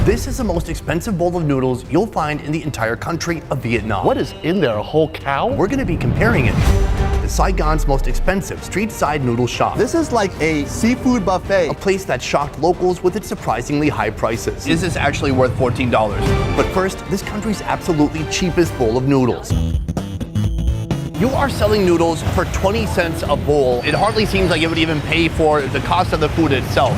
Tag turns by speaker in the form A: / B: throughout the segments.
A: This is the most expensive bowl of noodles you'll find in the entire country of Vietnam.
B: What is in there, a whole cow?
A: We're going to be comparing it to Saigon's most expensive street-side noodle shop.
B: This is like a seafood buffet.
A: A place that shocked locals with its surprisingly high prices. Is this actually worth $14? But first, this country's absolutely cheapest bowl of noodles. You are selling noodles for 20 cents a bowl. It hardly seems like it would even pay for the cost of the food itself.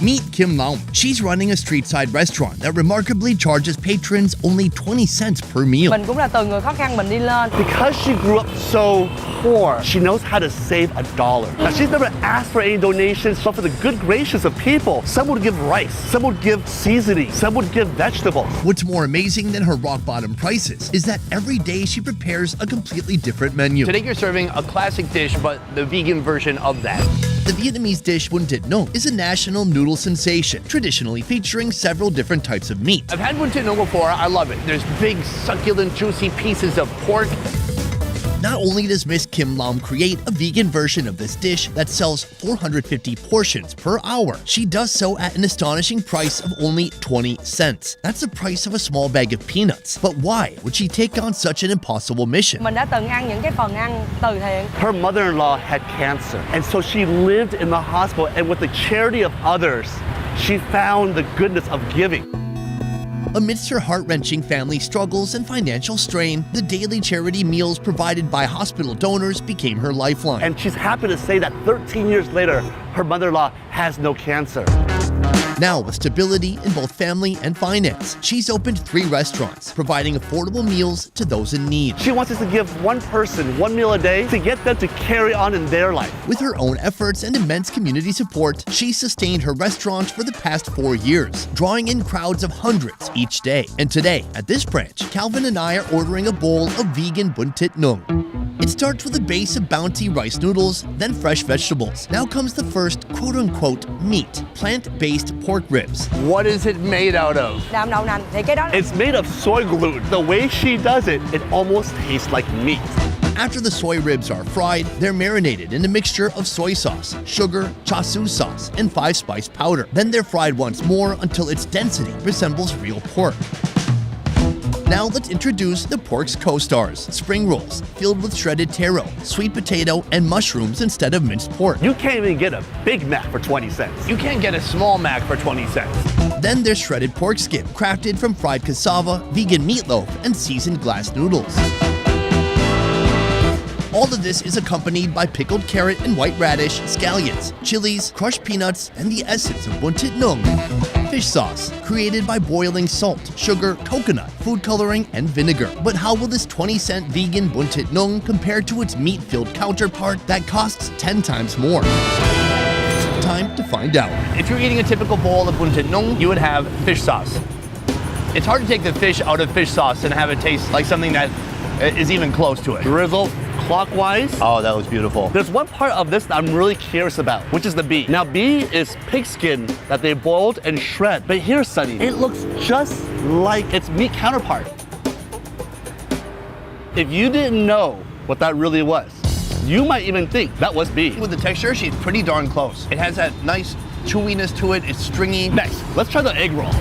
A: Meet Kim Lam. She's running a street-side restaurant that remarkably charges patrons only 20 cents per meal.
C: Mình cũng là từ người khó khăn mình đi lên.
B: Because she grew up so poor, she knows how to save $1. Now, she's never asked for any donations, but for the good gracious of people, some would give rice, some would give seasoning, some would give vegetables.
A: What's more amazing than her rock-bottom prices is that every day she prepares a completely different menu. Today you're serving a classic dish, but the vegan version of that. The Vietnamese dish Bun Thit Nung is a national noodle sensation, traditionally featuring several different types of meat. I've had Bun Thit Nung before, I love it. There's big, succulent, juicy pieces of pork. Not only does Miss Kim Lam create a vegan version of this dish that sells 450 portions per hour, she does so at an astonishing price of only 20 cents. That's the price of a small bag of peanuts. But why would she take on such an impossible mission?
C: Mình đã từng ăn những cái phần ăn từ thiện.
B: Her mother-in-law had cancer, and so she lived in the hospital, and with the charity of others, she found the goodness of giving.
A: Amidst her heart-wrenching family struggles and financial strain, the daily charity meals provided by hospital donors became her lifeline.
B: And she's happy to say that 13 years later, her mother-in-law has no cancer.
A: Now, with stability in both family and finance, she's opened 3 restaurants, providing affordable meals to those in need.
B: She wants us to give one person one meal a day to get them to carry on in their life.
A: With her own efforts and immense community support, she's sustained her restaurant for the past 4 years, drawing in crowds of hundreds each day. And today, at this branch, Calvin and I are ordering a bowl of vegan Bun Thit Nung. It starts with a base of bounty rice noodles, then fresh vegetables. Now comes the first quote-unquote meat, plant-based pork ribs. What is it made out of?
C: Đạm đậu nành thì cái đó.
B: It's made of soy gluten. The way she does it, it almost tastes like meat.
A: After the soy ribs are fried, they're marinated in a mixture of soy sauce, sugar, chasu sauce, and 5-spice powder. Then they're fried once more until its density resembles real pork. Now let's introduce the pork's co-stars, spring rolls filled with shredded taro, sweet potato, and mushrooms instead of minced pork.
B: You can't even get a Big Mac for 20 cents.
A: You can't get a small Mac for 20 cents. Then there's shredded pork skin, crafted from fried cassava, vegan meatloaf, and seasoned glass noodles. All of this is accompanied by pickled carrot and white radish, scallions, chilies, crushed peanuts, and the essence of Bun Thit Nung, fish sauce, created by boiling salt, sugar, coconut, food coloring, and vinegar. But how will this 20-cent vegan Bun Thit Nung compare to its meat-filled counterpart that costs 10 times more? Time to find out. If you're eating a typical bowl of Bun Thit Nung, you would have fish sauce. It's hard to take the fish out of fish sauce and have it taste like something that is even close to it.
B: Drizzle clockwise.
A: Oh, that was beautiful.
B: There's one part of this that I'm really curious about, which is the bee. Now, bee is pig skin that they boiled and shred. But here, Sunny, it looks just like its meat counterpart. If you didn't know what that really was, you might even think that was bee.
A: With the texture, she's pretty darn close. It has that nice chewiness to it. It's stringy.
B: Next, let's try the egg roll.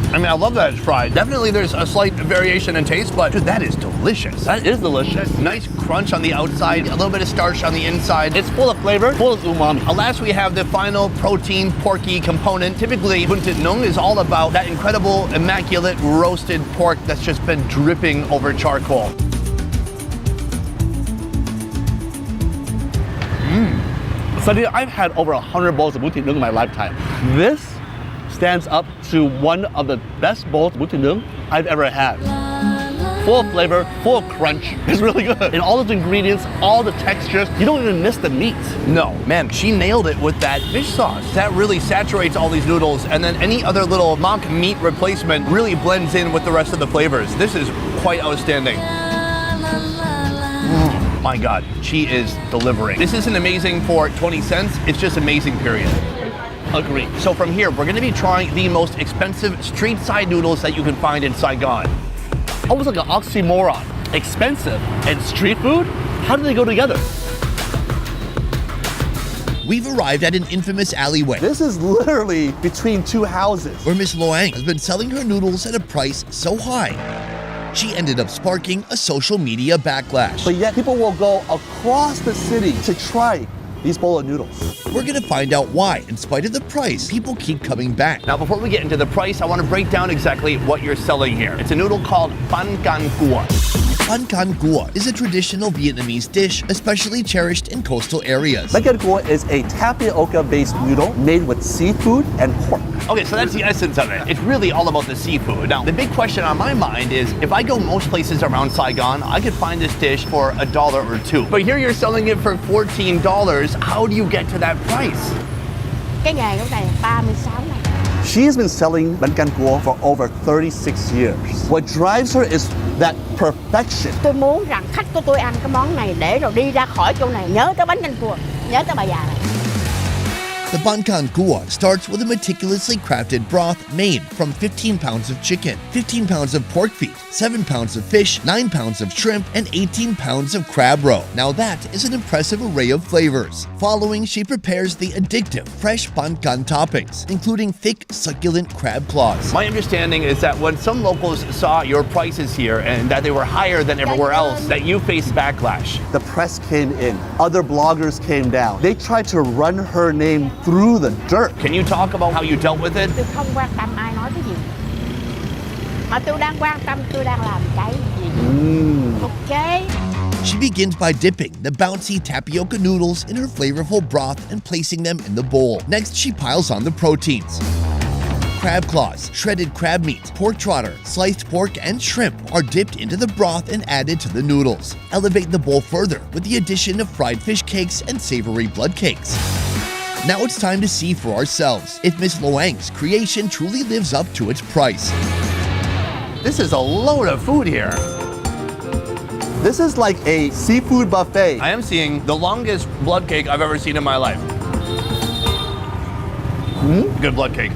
A: I mean, I love that it's fried. Definitely there's a slight variation in taste, but dude, that is delicious.
B: That is delicious.
A: Nice crunch on the outside, a little bit of starch on the inside.
B: It's full of flavor, full of umami.
A: Last, we have the final protein, porky component. Typically, Bun Thit Nung is all about that incredible, immaculate roasted pork that's just been dripping over charcoal.
B: Sunny, I've had over 100 bowls of Bun Thit Nung in my lifetime. This stands up to one of the best bowls of Bun Thit Nung I've ever had. Full of flavor, full of crunch. It's really good. And all those ingredients, all the textures, you don't even miss the meat.
A: No, man, she nailed it with that fish sauce. That really saturates all these noodles, and then any other little mock meat replacement really blends in with the rest of the flavors. This is quite outstanding. My God, she is delivering. This isn't amazing for 20 cents, it's just amazing, period.
B: Agreed.
A: So from here, we're gonna be trying the most expensive street-side noodles that you can find in Saigon.
B: Almost like an oxymoron. Expensive and street food? How do they go together?
A: we've arrived at an infamous alleyway
B: This is literally between two houses.
A: where Miss Loang has been selling her noodles at a price so high, she ended up sparking a social media backlash.
B: But yet people will go across the city to try these bowl of noodles.
A: We're gonna find out why, in spite of the price, people keep coming back. Now, before we get into the price, I want to break down exactly what you're selling here. It's a noodle called banh can cua. Banh can cua is a traditional Vietnamese dish, especially cherished in coastal areas.
B: Banh can cua is a tapioca-based noodle made with seafood and pork.
A: Okay, so that's the essence of it. It's really all about the seafood. Now, the big question on my mind is, if I go most places around Saigon, I could find this dish for $1 or $2. But here you're selling it for $14. How do you get to that price?
D: Cái nghề của này 36 năm.
B: She has been selling banh can cua for over 36 years. What drives her is that perfection.
D: Tôi muốn rằng khách của tôi ăn cái món này để rồi đi ra khỏi chỗ này nhớ tới bánh canh cua, nhớ tới bà già này.
A: The banh can cua starts with a meticulously crafted broth made from 15 pounds of chicken, 15 pounds of pork feet, 7 pounds of fish, 9 pounds of shrimp, and 18 pounds of crab roe. Now that is an impressive array of flavors. Following, she prepares the addictive fresh banh can toppings, including thick, succulent crab claws. My understanding is that when some locals saw your prices here and that they were higher than everywhere else, that you faced backlash.
B: The press came in. Other bloggers came down. They tried to run her name through the dirt.
A: Can you talk about how you dealt with it?
D: Tôi không quan tâm ai nói cái gì. Mà tôi đang quan tâm tôi đang làm cái gì. Okay.
A: She begins by dipping the bouncy tapioca noodles in her flavorful broth and placing them in the bowl. Next, she piles on the proteins. Crab claws, shredded crab meat, pork trotter, sliced pork, and shrimp are dipped into the broth and added to the noodles. Elevate the bowl further with the addition of fried fish cakes and savory blood cakes. Now it's time to see for ourselves if Miss Loang's creation truly lives up to its price. This is a load of food here.
B: This is like a seafood buffet.
A: I am seeing the longest blood cake I've ever seen in my life. Good blood cake.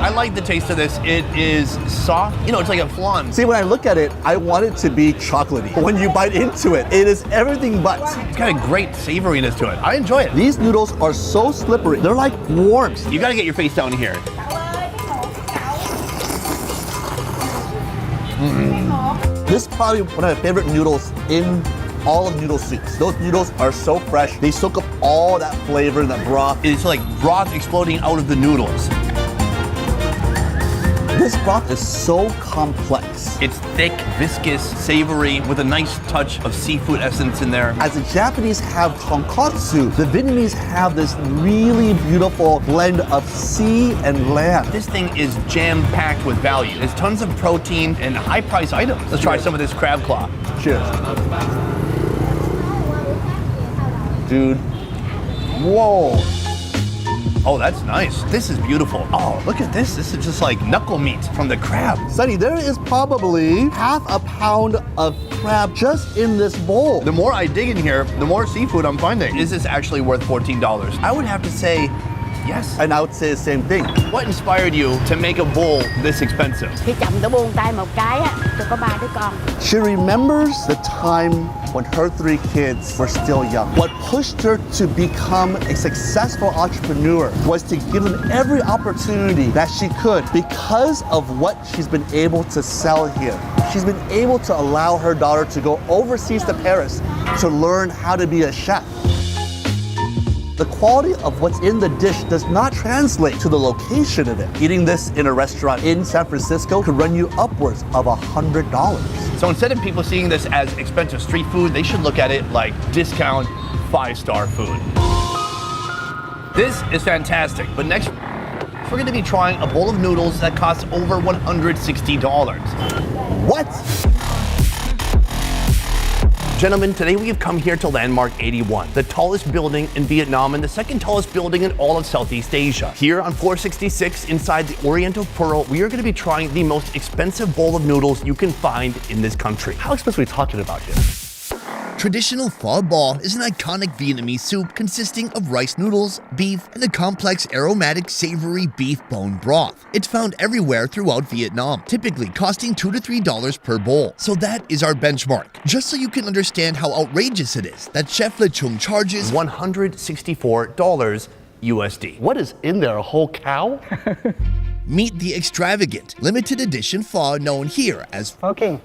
A: I like the taste of this. It is soft. You know, it's like a flan.
B: See, when I look at it, I want it to be chocolatey. When you bite into it, it is everything but.
A: It's got a great savoriness to it. I enjoy it.
B: These noodles are so slippery. They're like worms.
A: You gotta get your face down here.
B: This is probably one of my favorite noodles in all of noodle soups. Those noodles are so fresh. They soak up all that flavor in the broth.
A: It's like broth exploding out of the noodles.
B: This broth is so complex.
A: It's thick, viscous, savory, with a nice touch of seafood essence in there.
B: As the Japanese have tonkotsu, the Vietnamese have this really beautiful blend of sea and land.
A: This thing is jam-packed with value. There's tons of protein and high-priced items. Let's try some of this crab claw.
B: Cheers. Dude. Whoa.
A: Oh, that's nice. This is beautiful. Oh, look at this. This is just like knuckle meat from the crab.
B: Sonny, there is probably half a pound of crab just in this bowl.
A: The more I dig in here, the more seafood I'm finding. Is this actually worth $14? I would have to say yes.
B: And I would say the same thing.
A: What inspired you to make a bowl this expensive?
D: Khi chồng tôi buông tay một cái á, tôi có 3 đứa con.
B: She remembers the time when her 3 kids were still young. What pushed her to become a successful entrepreneur was to give them every opportunity that she could because of what she's been able to sell here. She's been able to allow her daughter to go overseas to Paris to learn how to be a chef. The quality of what's in the dish does not translate to the location of it. Eating this in a restaurant in San Francisco could run you upwards of $100.
A: So instead of people seeing this as expensive street food, they should look at it like discount 5-star food. This is fantastic, but next we're going to be trying a bowl of noodles that costs over $160.
B: What?
A: Gentlemen, today we have come here to Landmark 81, the tallest building in Vietnam and the second tallest building in all of Southeast Asia. Here on floor 66, inside the Oriental Pearl, we are going to be trying the most expensive bowl of noodles you can find in this country.
B: How expensive are we talking about here?
A: Traditional pho bo is an iconic Vietnamese soup consisting of rice noodles, beef, and a complex aromatic savory beef bone broth. It's found everywhere throughout Vietnam, typically costing $2 to $3 per bowl. So that is our benchmark. Just so you can understand how outrageous it is that Chef Le Chung charges $164 USD.
B: What is in there, a whole cow?
A: Meet the extravagant, limited edition pho known here as
E: Fucking.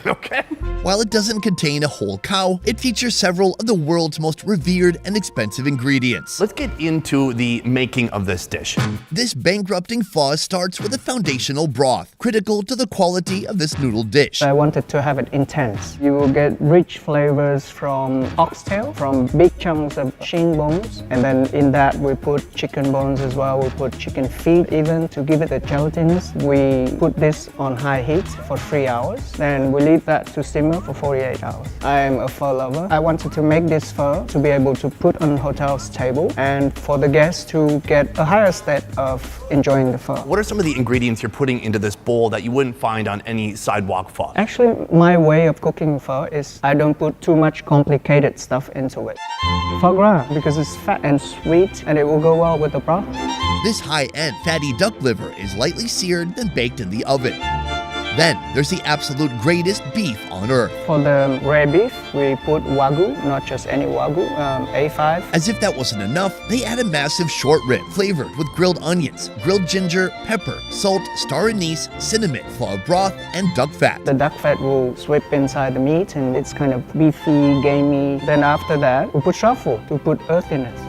B: Okay.
A: While it doesn't contain a whole cow, it features several of the world's most revered and expensive ingredients.
F: Let's get into the making of this dish.
A: This bankrupting pho starts with a foundational broth, critical to the quality of this noodle dish.
E: I wanted to have it intense. You will get rich flavors from oxtail, from big chunks of shin bones, and then in that we put chicken bones as well. We put chicken feet even to give it a gelatinous. We put this on high heat for 3 hours. Then we leave that to simmer for 48 hours. I am a pho lover. I wanted to make this pho to be able to put on hotel's table and for the guests to get a higher state of enjoying the pho.
F: What are some of the ingredients you're putting into this bowl that you wouldn't find on any sidewalk pho?
E: Actually, my way of cooking pho is I don't put too much complicated stuff into it. Foie gras, because it's fat and sweet and it will go well with the broth.
A: This high-end fatty duck liver is lightly seared then baked in the oven. Then there's the absolute greatest beef on earth.
E: For the rare beef, we put Wagyu, not just any Wagyu, A5.
A: As if that wasn't enough, they add a massive short rib flavored with grilled onions, grilled ginger, pepper, salt, star anise, cinnamon, pho broth, and duck fat.
E: The duck fat will sweep inside the meat and it's kind of beefy, gamey. Then after that, we put truffle to put earthiness.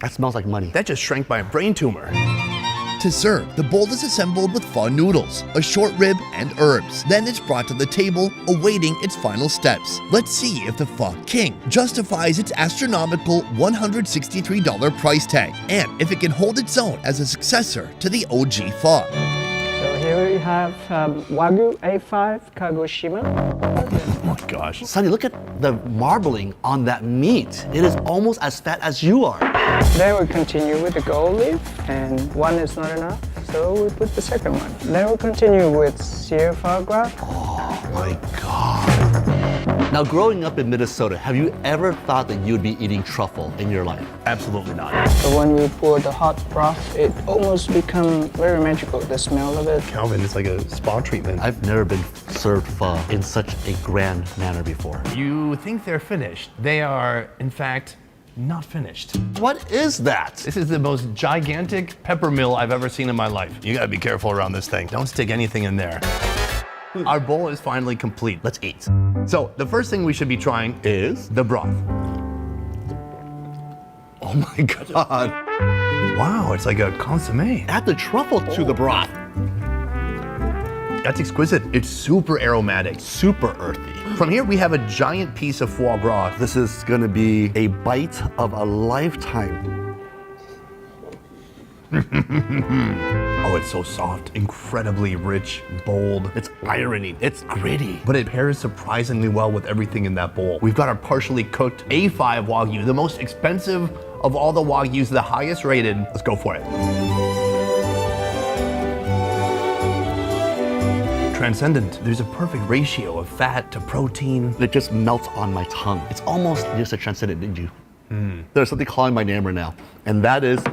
B: That smells like money.
F: That just shrank my brain tumor.
A: To serve, the bowl is assembled with pho noodles, a short rib, and herbs. Then it's brought to the table, awaiting its final steps. Let's see if the Pho King justifies its astronomical $163 price tag, and if it can hold its own as a successor to the OG pho.
E: So here we have Wagyu A5 Kagoshima.
F: Oh my gosh.
B: Sonny, look at the marbling on that meat. It is almost as fat as you are.
E: Then we continue with the gold leaf, and one is not enough, so we put the second one. Then we continue with sear foie gras.
B: Oh my God. Now, growing up in Minnesota, have you ever thought that you'd be eating truffle in your life?
F: Absolutely not.
E: So when we pour the hot broth, it almost becomes very magical, the smell of it.
F: Calvin, it's like a spa treatment.
B: I've never been served pho in such a grand manner before.
F: You think they're finished. They are, in fact, not finished.
B: What is that?
F: This is the most gigantic pepper mill I've ever seen in my life. You gotta be careful around this thing. Don't stick anything in there. Our bowl is finally complete. Let's eat. So the first thing we should be trying is the broth.
B: Oh my God.
F: Wow, it's like a consomme.
B: Add the truffle to the broth.
F: That's exquisite. It's super aromatic.
B: Super earthy.
F: From here, we have a giant piece of foie gras.
B: This is gonna be a bite of a lifetime.
F: Oh, it's so soft, incredibly rich, bold.
B: It's irony, it's gritty.
F: But it pairs surprisingly well with everything in that bowl. We've got our partially cooked A5 Wagyu, the most expensive of all the Wagyus, the highest rated. Let's go for it. Transcendent. There's a perfect ratio of fat to protein.
B: It just melts on my tongue. It's almost just a transcendent, didn't you? There's something calling my name right now, and that is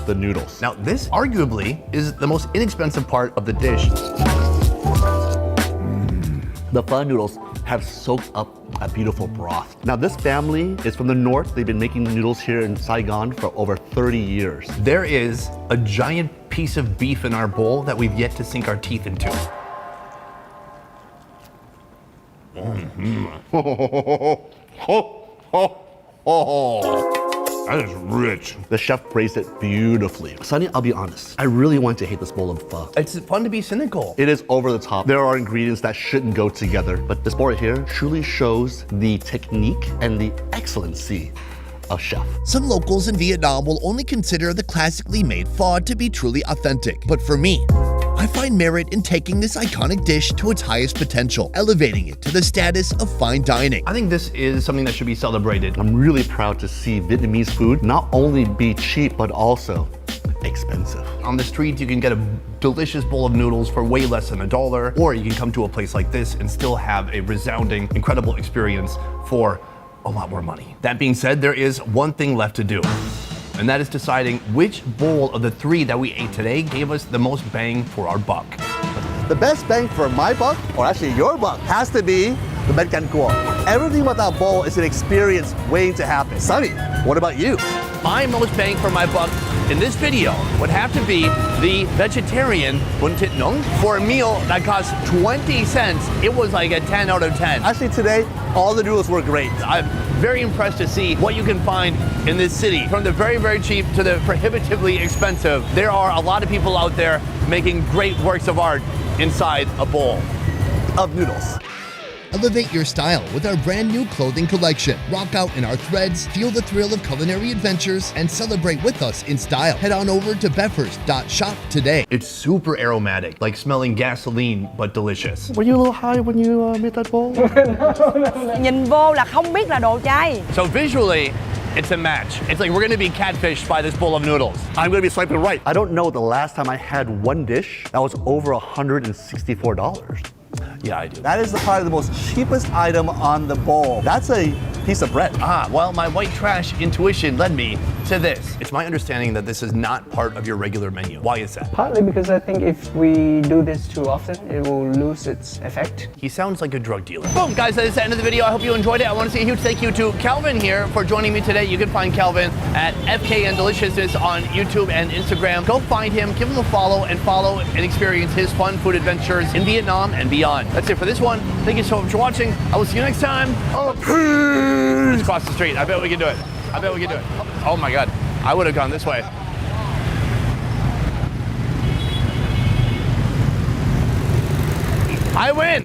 B: the noodles.
F: Now, this arguably is the most inexpensive part of the dish.
B: The pho noodles have soaked up a beautiful broth. Now, this family is from the north. They've been making noodles here in Saigon for over 30 years.
F: There is a giant piece of beef in our bowl that we've yet to sink our teeth into. That is rich.
B: The chef braised it beautifully. Sonny, I'll be honest. I really want to hate this bowl of pho.
F: It's fun to be cynical.
B: It is over the top. There are ingredients that shouldn't go together, but this bowl right here truly shows the technique and the excellency of chef.
A: Some locals in Vietnam will only consider the classically made pho to be truly authentic. But for me, I find merit in taking this iconic dish to its highest potential, elevating it to the status of fine dining.
F: I think this is something that should be celebrated.
B: I'm really proud to see Vietnamese food not only be cheap, but also expensive.
F: On the street, you can get a delicious bowl of noodles for way less than $1, or you can come to a place like this and still have a resounding, incredible experience for a lot more money. That being said, there is one thing left to do, and that is deciding which bowl of the 3 that we ate today gave us the most bang for our buck.
B: The best bang for my buck, or actually your buck, has to be the Ben Can Guo. Everything about that bowl is an experience waiting to happen. Sunny, what about you?
F: My most bang for my buck in this video would have to be the vegetarian bun thit nung. For a meal that cost 20 cents, it was like a 10 out of 10.
B: Actually today, all the noodles were great.
F: I'm very impressed to see what you can find in this city. From the very, very cheap to the prohibitively expensive, there are a lot of people out there making great works of art inside a bowl
B: of noodles.
A: Elevate your style with our brand new clothing collection. Rock out in our threads, feel the thrill of culinary adventures, and celebrate with us in style. Head on over to beffers.shop today.
F: It's super aromatic, like smelling gasoline, but delicious.
B: Were you a little high when you made that bowl?
C: Nhìn vô là không biết là đồ chay.
F: So visually, it's a match. It's like we're gonna be catfished by this bowl of noodles.
B: I'm gonna be swiping right. I don't know the last time I had one dish that was over $164.
F: Yeah, I do.
B: That is probably the most cheapest item on the bowl. That's a piece of bread.
F: Well, my white trash intuition led me to this. It's my understanding that this is not part of your regular menu. Why is that?
E: Partly because I think if we do this too often, it will lose its effect.
F: He sounds like a drug dealer. Boom, guys, that is the end of the video. I hope you enjoyed it. I want to say a huge thank you to Calvin here for joining me today. You can find Calvin at FKN Deliciousness on YouTube and Instagram. Go find him, give him a follow, and experience his fun food adventures in Vietnam and beyond. That's it for this one. Thank you so much for watching. I will see you next time. Peace. Let's cross the street. I bet we can do it. I bet we can do it. Oh my God. I would have gone this way. I win.